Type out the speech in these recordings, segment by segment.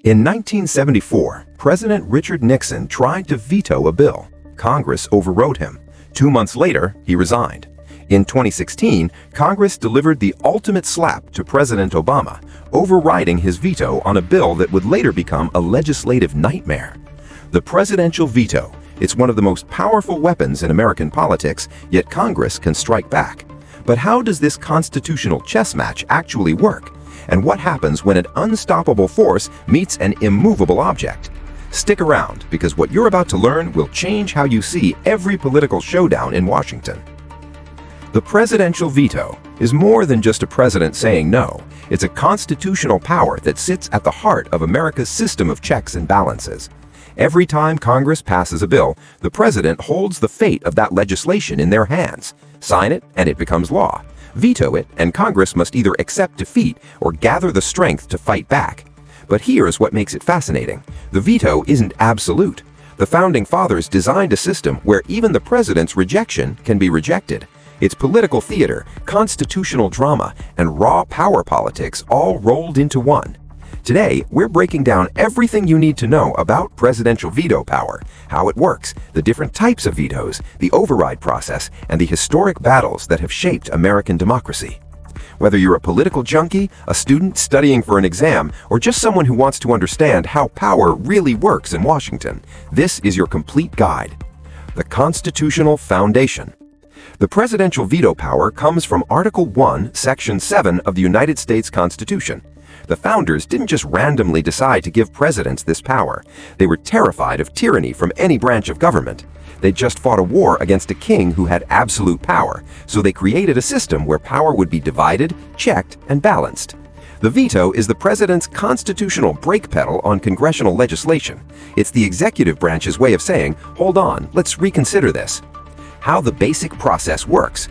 In 1974, President Richard Nixon tried to veto a bill. Congress overrode him. 2 months later, he resigned. In 2016, Congress delivered the ultimate slap to President Obama, overriding his veto on a bill that would later become a legislative nightmare. The presidential veto. It's one of the most powerful weapons in American politics, yet Congress can strike back. But how does this constitutional chess match actually work? And what happens when an unstoppable force meets an immovable object? Stick around, because what you're about to learn will change how you see every political showdown in Washington. The presidential veto is more than just a president saying no. It's a constitutional power that sits at the heart of America's system of checks and balances. Every time Congress passes a bill, the president holds the fate of that legislation in their hands. Sign it, and it becomes law. Veto it, and Congress must either accept defeat or gather the strength to fight back. But here's what makes it fascinating. The veto isn't absolute. The Founding Fathers designed a system where even the president's rejection can be rejected. It's political theater, constitutional drama, and raw power politics all rolled into one. Today, we're breaking down everything you need to know about presidential veto power, how it works, the different types of vetoes, the override process, and the historic battles that have shaped American democracy. Whether you're a political junkie, a student studying for an exam, or just someone who wants to understand how power really works in Washington, this is your complete guide. The Constitutional Foundation. The presidential veto power comes from Article 1, Section 7 of the United States Constitution. The founders didn't just randomly decide to give presidents this power. They were terrified of tyranny from any branch of government. They just fought a war against a king who had absolute power, so they created a system where power would be divided, checked, and balanced. The veto is the president's constitutional brake pedal on congressional legislation. It's the executive branch's way of saying, hold on, let's reconsider this. How the basic process works.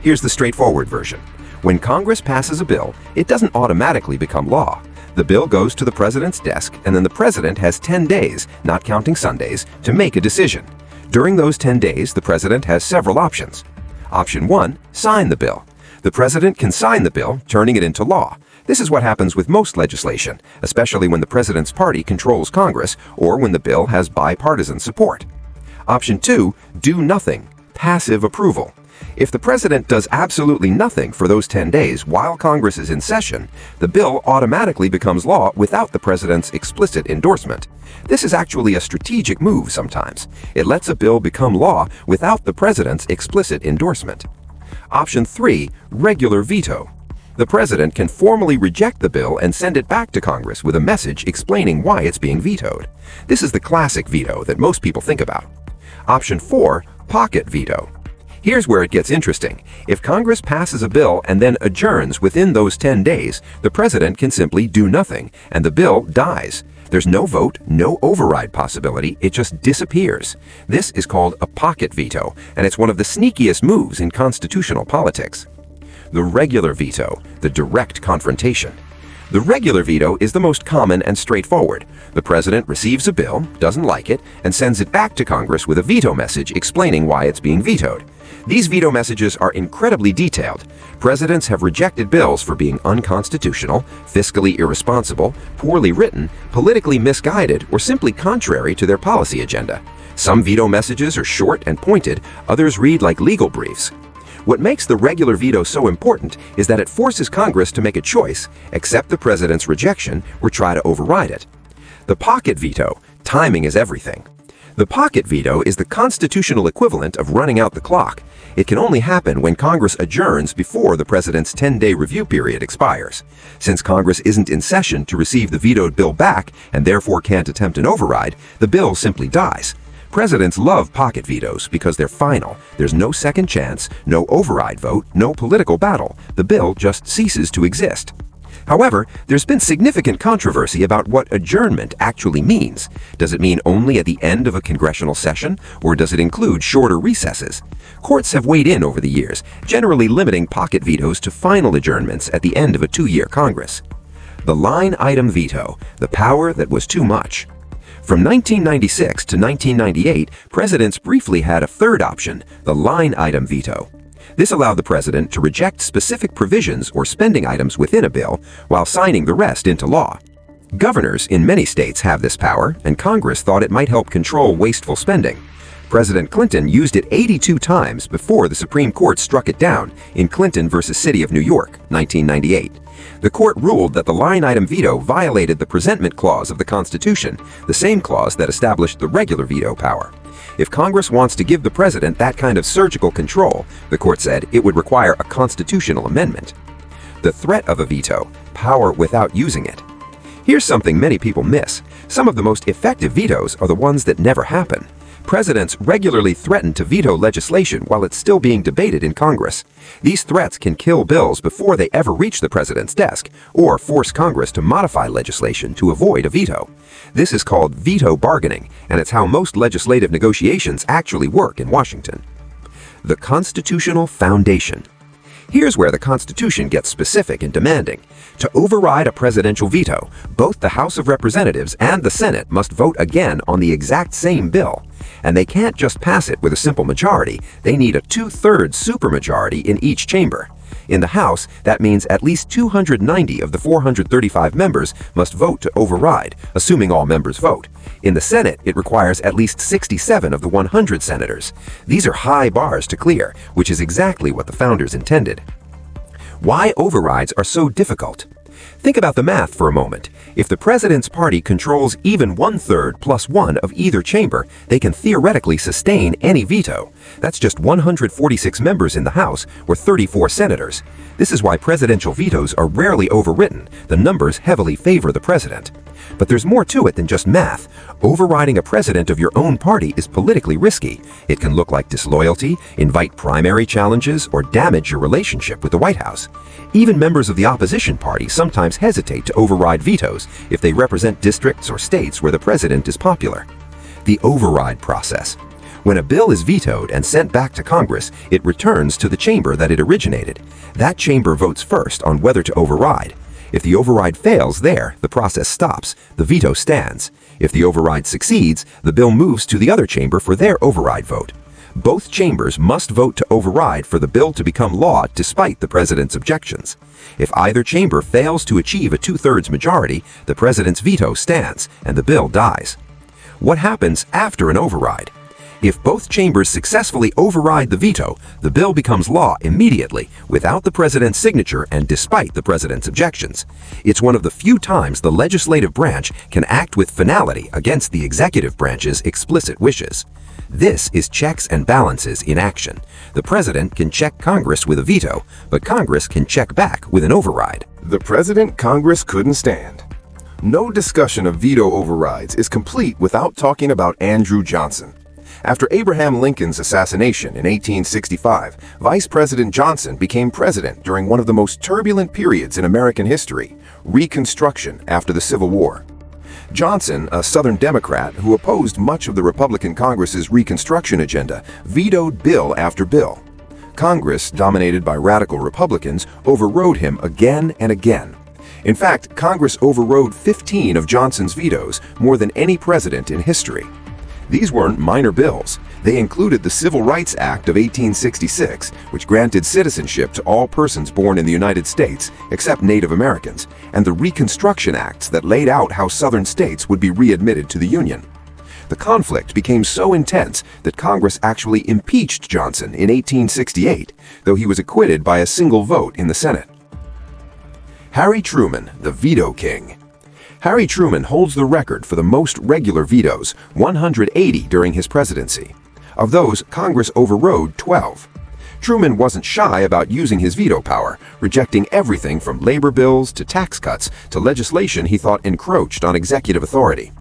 Here's the straightforward version. When Congress passes a bill, it doesn't automatically become law. The bill goes to the president's desk, and then the president has 10 days, not counting Sundays, to make a decision. During those 10 days, the president has several options. Option 1, sign the bill. The president can sign the bill, turning it into law. This is what happens with most legislation, especially when the president's party controls Congress or when the bill has bipartisan support. Option 2, do nothing, passive approval. If the president does absolutely nothing for those 10 days while Congress is in session, the bill automatically becomes law without the president's explicit endorsement. This is actually a strategic move sometimes. It lets a bill become law without the president's explicit endorsement. Option 3, regular veto. The president can formally reject the bill and send it back to Congress with a message explaining why it's being vetoed. This is the classic veto that most people think about. Option 4, pocket veto. Here's where it gets interesting. If Congress passes a bill and then adjourns within those 10 days, the president can simply do nothing, and the bill dies. There's no vote, no override possibility, it just disappears. This is called a pocket veto, and it's one of the sneakiest moves in constitutional politics. The regular veto, the direct confrontation. The regular veto is the most common and straightforward. The president receives a bill, doesn't like it, and sends it back to Congress with a veto message explaining why it's being vetoed. These veto messages are incredibly detailed. Presidents have rejected bills for being unconstitutional, fiscally irresponsible, poorly written, politically misguided, or simply contrary to their policy agenda. Some veto messages are short and pointed, others read like legal briefs. What makes the regular veto so important is that it forces Congress to make a choice, accept the president's rejection, or try to override it. The pocket veto, timing is everything. The pocket veto is the constitutional equivalent of running out the clock. It can only happen when Congress adjourns before the president's 10-day review period expires. Since Congress isn't in session to receive the vetoed bill back and therefore can't attempt an override, the bill simply dies. Presidents love pocket vetoes because they're final. There's no second chance, no override vote, no political battle. The bill just ceases to exist. However, there's been significant controversy about what adjournment actually means. Does it mean only at the end of a congressional session, or does it include shorter recesses? Courts have weighed in over the years, generally limiting pocket vetoes to final adjournments at the end of a 2-year Congress. The line item veto, the power that was too much. From 1996 to 1998, presidents briefly had a third option, the line item veto. This allowed the president to reject specific provisions or spending items within a bill while signing the rest into law. Governors in many states have this power, and Congress thought it might help control wasteful spending. President Clinton used it 82 times before the Supreme Court struck it down in Clinton versus City of New York, 1998. The court ruled that the line-item veto violated the presentment clause of the Constitution, the same clause that established the regular veto power. If Congress wants to give the president that kind of surgical control, the court said it would require a constitutional amendment. The threat of a veto, power without using it. Here's something many people miss. Some of the most effective vetoes are the ones that never happen. Presidents regularly threaten to veto legislation while it's still being debated in Congress. These threats can kill bills before they ever reach the president's desk, or force Congress to modify legislation to avoid a veto. This is called veto bargaining, and it's how most legislative negotiations actually work in Washington. The constitutional foundation. Here's where the Constitution gets specific and demanding. To override a presidential veto, both the House of Representatives and the Senate must vote again on the exact same bill. And they can't just pass it with a simple majority, they need a 2/3 supermajority in each chamber. In the House, that means at least 290 of the 435 members must vote to override, assuming all members vote. In the Senate, it requires at least 67 of the 100 senators. These are high bars to clear, which is exactly what the founders intended. Why overrides are so difficult? Think about the math for a moment. If the president's party controls even 1/3 plus 1 of either chamber, they can theoretically sustain any veto. That's just 146 members in the House or 34 senators. This is why presidential vetoes are rarely overwritten. The numbers heavily favor the president. But there's more to it than just math. Overriding a president of your own party is politically risky. It can look like disloyalty, invite primary challenges, or damage your relationship with the White House. Even members of the opposition party sometimes hesitate to override vetoes if they represent districts or states where the president is popular. The override process. When a bill is vetoed and sent back to Congress, it returns to the chamber that it originated. That chamber votes first on whether to override. If the override fails there, the process stops. The veto stands. If the override succeeds, the bill moves to the other chamber for their override vote. Both chambers must vote to override for the bill to become law despite the president's objections. If either chamber fails to achieve a 2/3 majority, the president's veto stands and the bill dies. What happens after an override? If both chambers successfully override the veto, the bill becomes law immediately, without the president's signature and despite the president's objections. It's one of the few times the legislative branch can act with finality against the executive branch's explicit wishes. This is checks and balances in action. The president can check Congress with a veto, but Congress can check back with an override. The president Congress couldn't stand. No discussion of veto overrides is complete without talking about Andrew Johnson. After Abraham Lincoln's assassination in 1865, Vice President Johnson became president during one of the most turbulent periods in American history, Reconstruction after the Civil War. Johnson, a Southern Democrat who opposed much of the Republican Congress's Reconstruction agenda, vetoed bill after bill. Congress, dominated by radical Republicans, overrode him again and again. In fact, Congress overrode 15 of Johnson's vetoes, more than any president in history. These weren't minor bills. They included the Civil Rights Act of 1866, which granted citizenship to all persons born in the United States, except Native Americans, and the Reconstruction Acts that laid out how Southern states would be readmitted to the Union. The conflict became so intense that Congress actually impeached Johnson in 1868, though he was acquitted by a single vote in the Senate. Harry Truman, the Veto King. Harry Truman holds the record for the most regular vetoes, 180 during his presidency. Of those, Congress overrode 12. Truman wasn't shy about using his veto power, rejecting everything from labor bills to tax cuts to legislation he thought encroached on executive authority.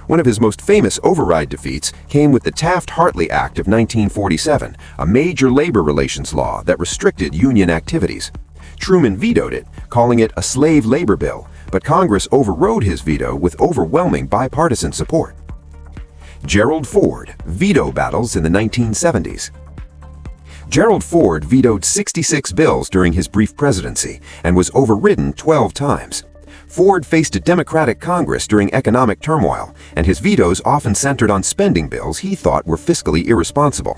One of his most famous override defeats came with the Taft-Hartley Act of 1947, a major labor relations law that restricted union activities. Truman vetoed it, calling it a slave labor bill, but Congress overrode his veto with overwhelming bipartisan support. Gerald Ford, veto battles in the 1970s. Gerald Ford vetoed 66 bills during his brief presidency and was overridden 12 times. Ford faced a Democratic Congress during economic turmoil, and his vetoes often centered on spending bills he thought were fiscally irresponsible.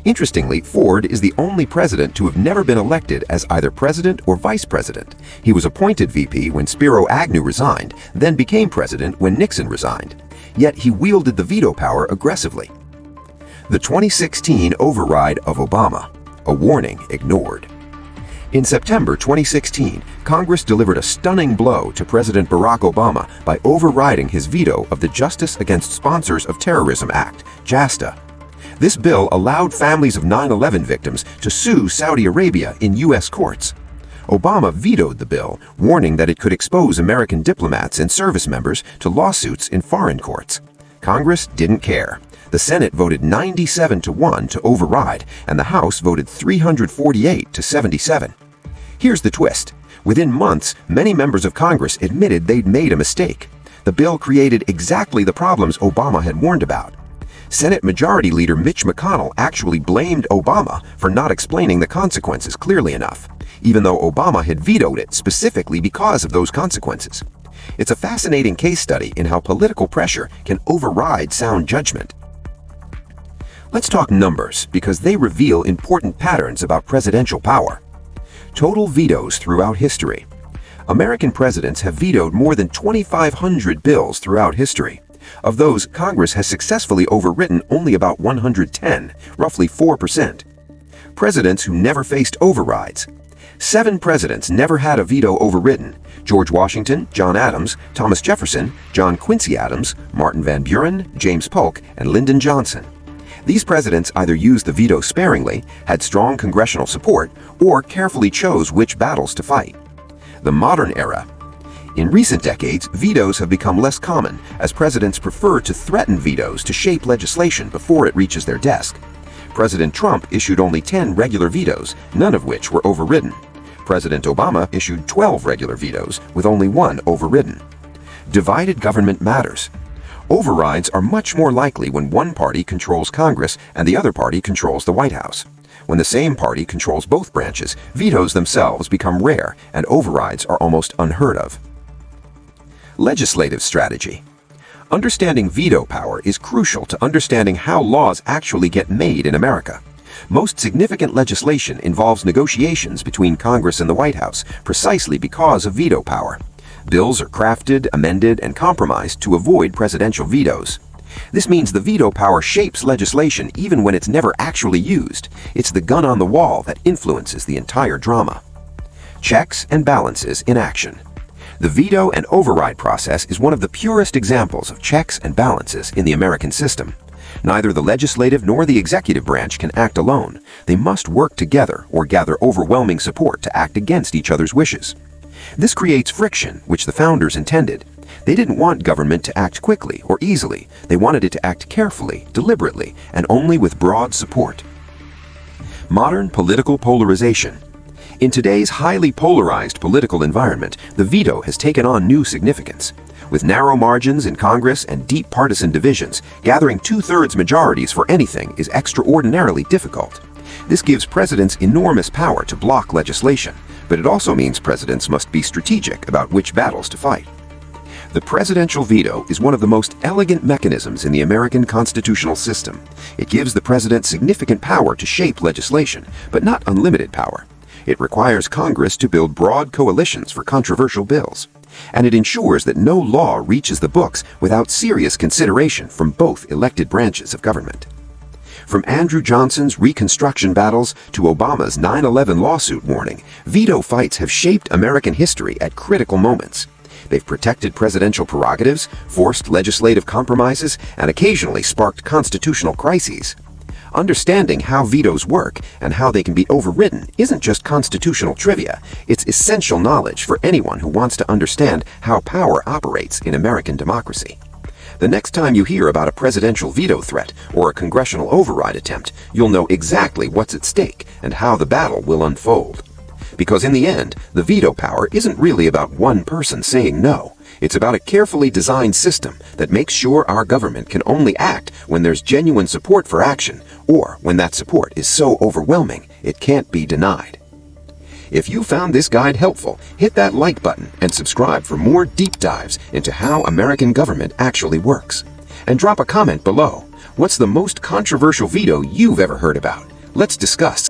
Interestingly, Ford is the only president to have never been elected as either president or vice president. He was appointed VP when Spiro Agnew resigned, then became president when Nixon resigned. Yet he wielded the veto power aggressively. The 2016 override of Obama, a warning ignored. In September 2016, Congress delivered a stunning blow to President Barack Obama by overriding his veto of the Justice Against Sponsors of Terrorism Act, JASTA. This bill allowed families of 9/11 victims to sue Saudi Arabia in U.S. courts. Obama vetoed the bill, warning that it could expose American diplomats and service members to lawsuits in foreign courts. Congress didn't care. The Senate voted 97-1 to override, and the House voted 348-77. Here's the twist. Within months, many members of Congress admitted they'd made a mistake. The bill created exactly the problems Obama had warned about. Senate Majority Leader Mitch McConnell actually blamed Obama for not explaining the consequences clearly enough, even though Obama had vetoed it specifically because of those consequences. It's a fascinating case study in how political pressure can override sound judgment. Let's talk numbers, because they reveal important patterns about presidential power. Total vetoes throughout history. American presidents have vetoed more than 2,500 bills throughout history. Of those, Congress has successfully overridden only about 110, roughly 4%. Presidents who never faced overrides. 7 presidents never had a veto overridden: George Washington, John Adams, Thomas Jefferson, John Quincy Adams, Martin Van Buren, James Polk, and Lyndon Johnson. These presidents either used the veto sparingly, had strong congressional support, or carefully chose which battles to fight. The modern era. In recent decades, vetoes have become less common, as presidents prefer to threaten vetoes to shape legislation before it reaches their desk. President Trump issued only 10 regular vetoes, none of which were overridden. President Obama issued 12 regular vetoes, with only 1 overridden. Divided government matters. Overrides are much more likely when one party controls Congress and the other party controls the White House. When the same party controls both branches, vetoes themselves become rare, and overrides are almost unheard of. Legislative strategy. Understanding veto power is crucial to understanding how laws actually get made in America. Most significant legislation involves negotiations between Congress and the White House, precisely because of veto power. Bills are crafted, amended, and compromised to avoid presidential vetoes. This means the veto power shapes legislation even when it's never actually used. It's the gun on the wall that influences the entire drama. Checks and balances in action. The veto and override process is one of the purest examples of checks and balances in the American system. Neither the legislative nor the executive branch can act alone. They must work together or gather overwhelming support to act against each other's wishes. This creates friction, which the founders intended. They didn't want government to act quickly or easily. They wanted it to act carefully, deliberately, and only with broad support. Modern political polarization. In today's highly polarized political environment, the veto has taken on new significance. With narrow margins in Congress and deep partisan divisions, gathering 2/3 majorities for anything is extraordinarily difficult. This gives presidents enormous power to block legislation, but it also means presidents must be strategic about which battles to fight. The presidential veto is one of the most elegant mechanisms in the American constitutional system. It gives the president significant power to shape legislation, but not unlimited power. It requires Congress to build broad coalitions for controversial bills, and it ensures that no law reaches the books without serious consideration from both elected branches of government. From Andrew Johnson's Reconstruction battles to Obama's 9/11 lawsuit warning, veto fights have shaped American history at critical moments. They've protected presidential prerogatives, forced legislative compromises, and occasionally sparked constitutional crises. Understanding how vetoes work and how they can be overridden isn't just constitutional trivia, it's essential knowledge for anyone who wants to understand how power operates in American democracy. The next time you hear about a presidential veto threat or a congressional override attempt, you'll know exactly what's at stake and how the battle will unfold. Because in the end, the veto power isn't really about one person saying no. It's about a carefully designed system that makes sure our government can only act when there's genuine support for action, or when that support is so overwhelming it can't be denied. If you found this guide helpful, hit that like button and subscribe for more deep dives into how American government actually works. And drop a comment below. What's the most controversial veto you've ever heard about? Let's discuss.